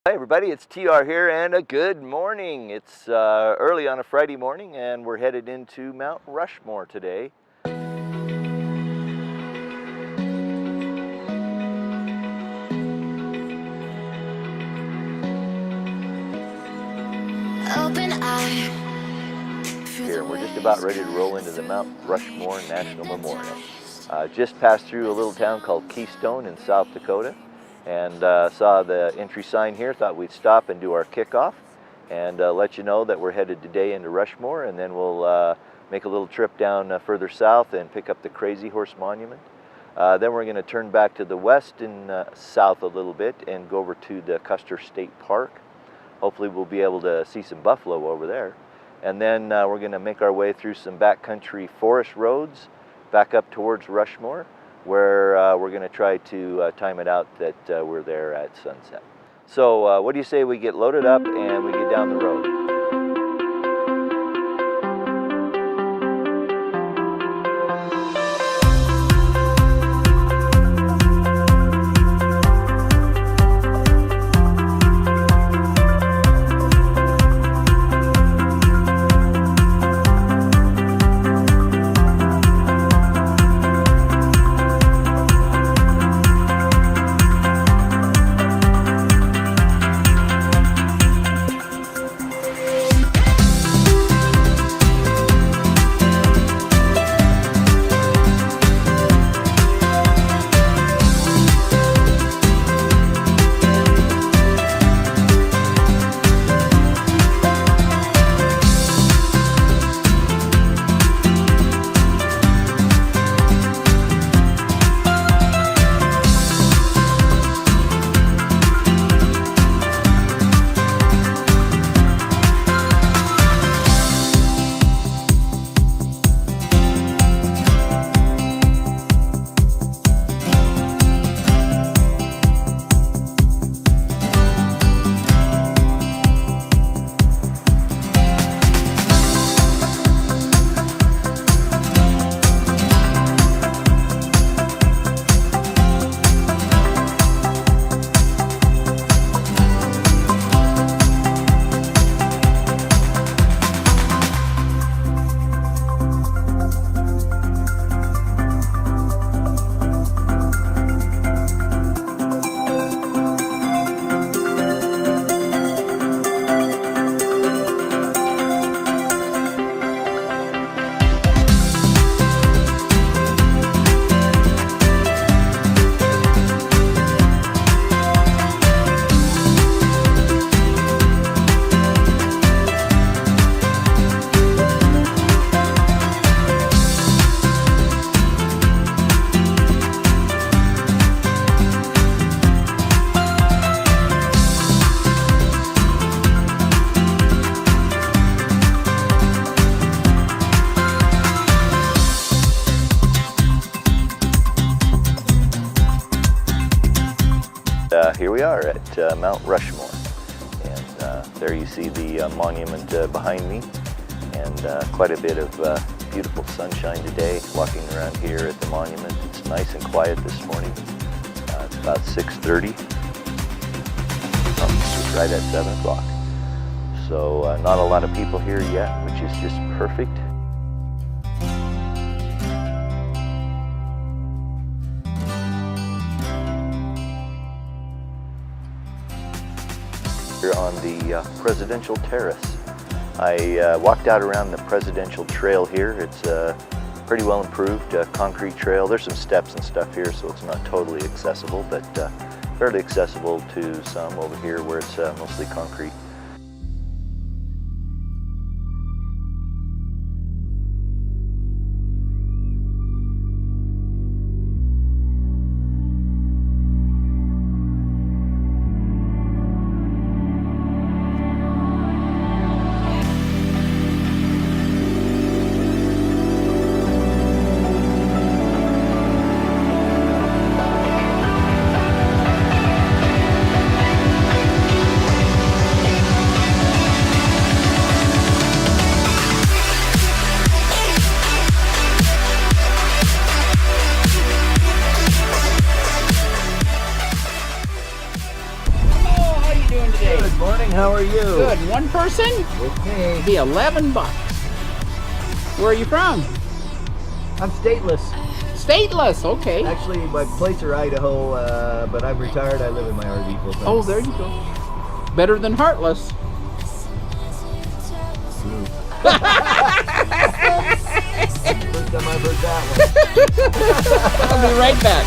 Hey everybody, it's TR here and a good morning. It's early on a Friday morning and we're headed into Mount Rushmore today. Here, we're just about ready to roll into the Mount Rushmore National Memorial. Just passed through a little town called Keystone in South Dakota. And saw the entry sign here, thought we'd stop and do our kickoff and let you know that we're headed today into Rushmore, and then we'll make a little trip down further south and pick up the Crazy Horse Monument. Then we're going to turn back to the west and south a little bit and go over to the Custer State Park. Hopefully we'll be able to see some buffalo over there. And then we're going to make our way through some backcountry forest roads back up towards Rushmore, where we're going to try to time it out that we're there at sunset. So what do you say we get loaded up and we get down the road? Here we are at Mount Rushmore, and there you see the monument behind me, and quite a bit of beautiful sunshine today. Walking around here at the monument, it's nice and quiet this morning. It's about 6:30. It's right at 7 o'clock. So not a lot of people here yet, which is just perfect. Here on the Presidential Terrace. I walked out around the Presidential Trail here. It's pretty well improved concrete trail. There's some steps and stuff here, so it's not totally accessible, but fairly accessible to some over here where it's mostly concrete. fine. How are you? Good. One person? With me. It'd be $11. Where are you from? I'm stateless. Stateless. Okay. Actually, my plates are Idaho, but I'm retired. I live in my RV full time. Oh, there you go. Better than heartless. First time I've heard that one. I'll be right back.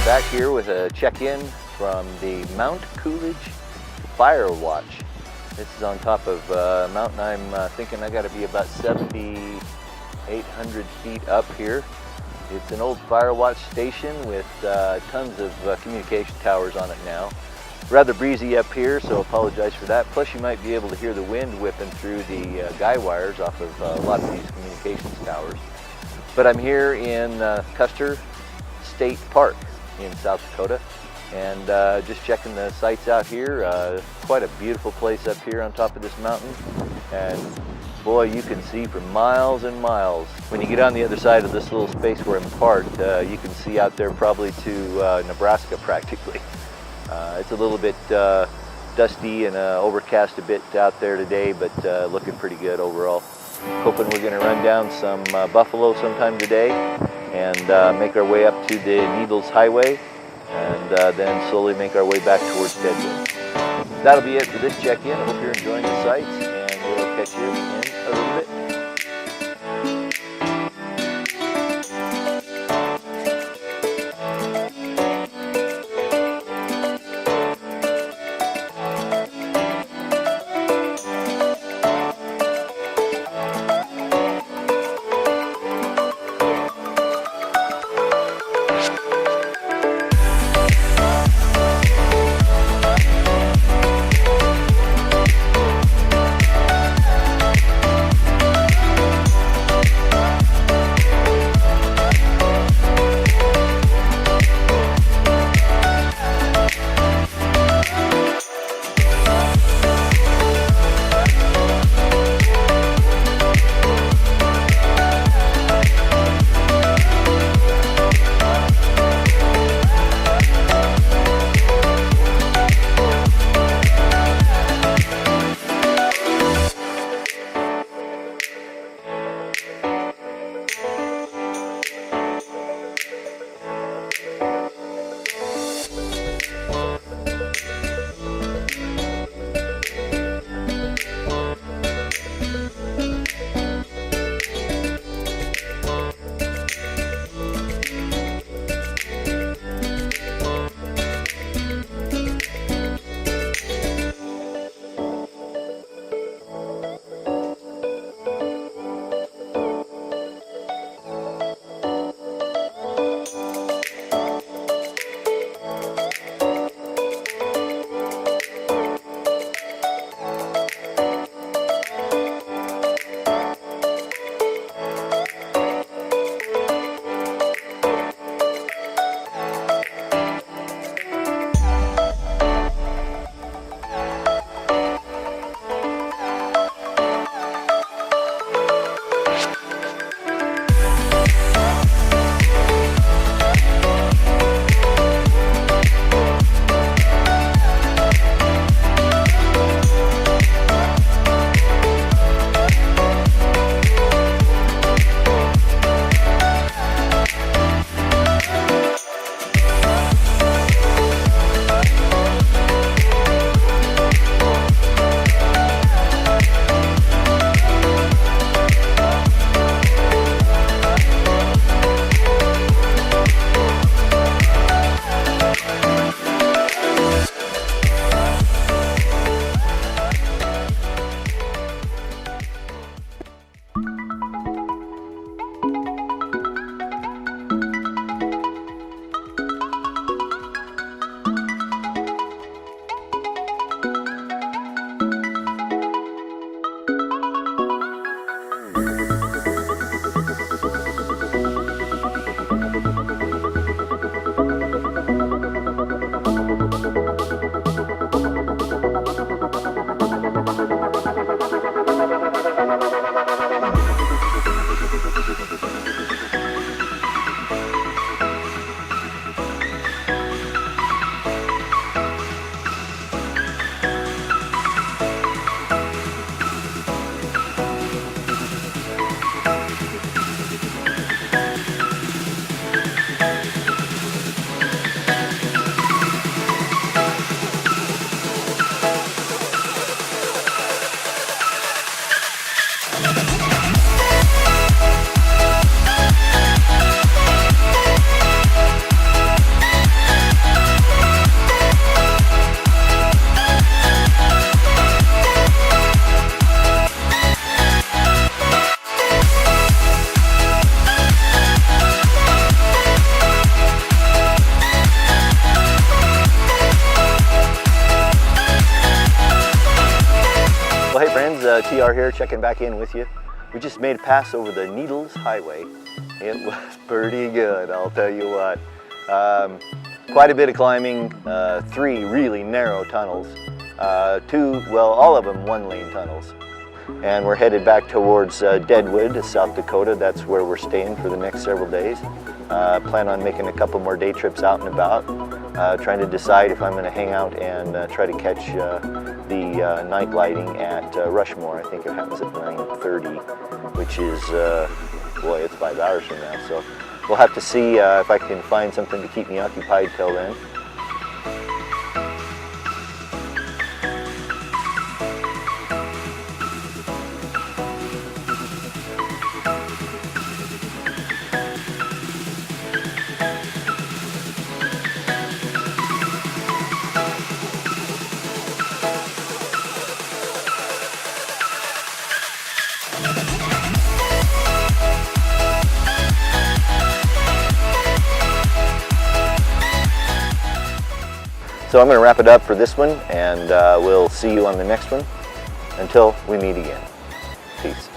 Back here with a check-in from the Mount Coolidge Fire Watch. This is on top of a mountain. I'm thinking I got to be about 7,800 feet up here. It's an old fire watch station with tons of communication towers on it now. Rather breezy up here, so apologize for that. Plus you might be able to hear the wind whipping through the guy wires off of a lot of these communications towers. But I'm here in Custer State Park in South Dakota, and just checking the sights out here. Quite a beautiful place up here on top of this mountain, and boy, you can see for miles and miles. When you get on the other side of this little space where I'm parked, you can see out there probably to Nebraska practically. It's a little bit dusty and overcast a bit out there today, but looking pretty good overall. Hoping we're going to run down some buffalo sometime today and make our way up to the Needles Highway, and then slowly make our way back towards Deadwood. That'll be it for this check-in. I hope you're enjoying the sights, and we'll catch you in a little bit. TR here, checking back in with you. We just made a pass over the Needles Highway. It was pretty good, I'll tell you what. Quite a bit of climbing, 3 really narrow tunnels, 2, well, all of them 1-lane tunnels. And we're headed back towards Deadwood, South Dakota. That's where we're staying for the next several days. Plan on making a couple more day trips out and about, trying to decide if I'm going to hang out and try to catch the night lighting at Rushmore. I think it happens at 9:30, which is, boy, it's 5 hours from now. So we'll have to see if I can find something to keep me occupied till then. So I'm going to wrap it up for this one, and we'll see you on the next one. Until we meet again. Peace.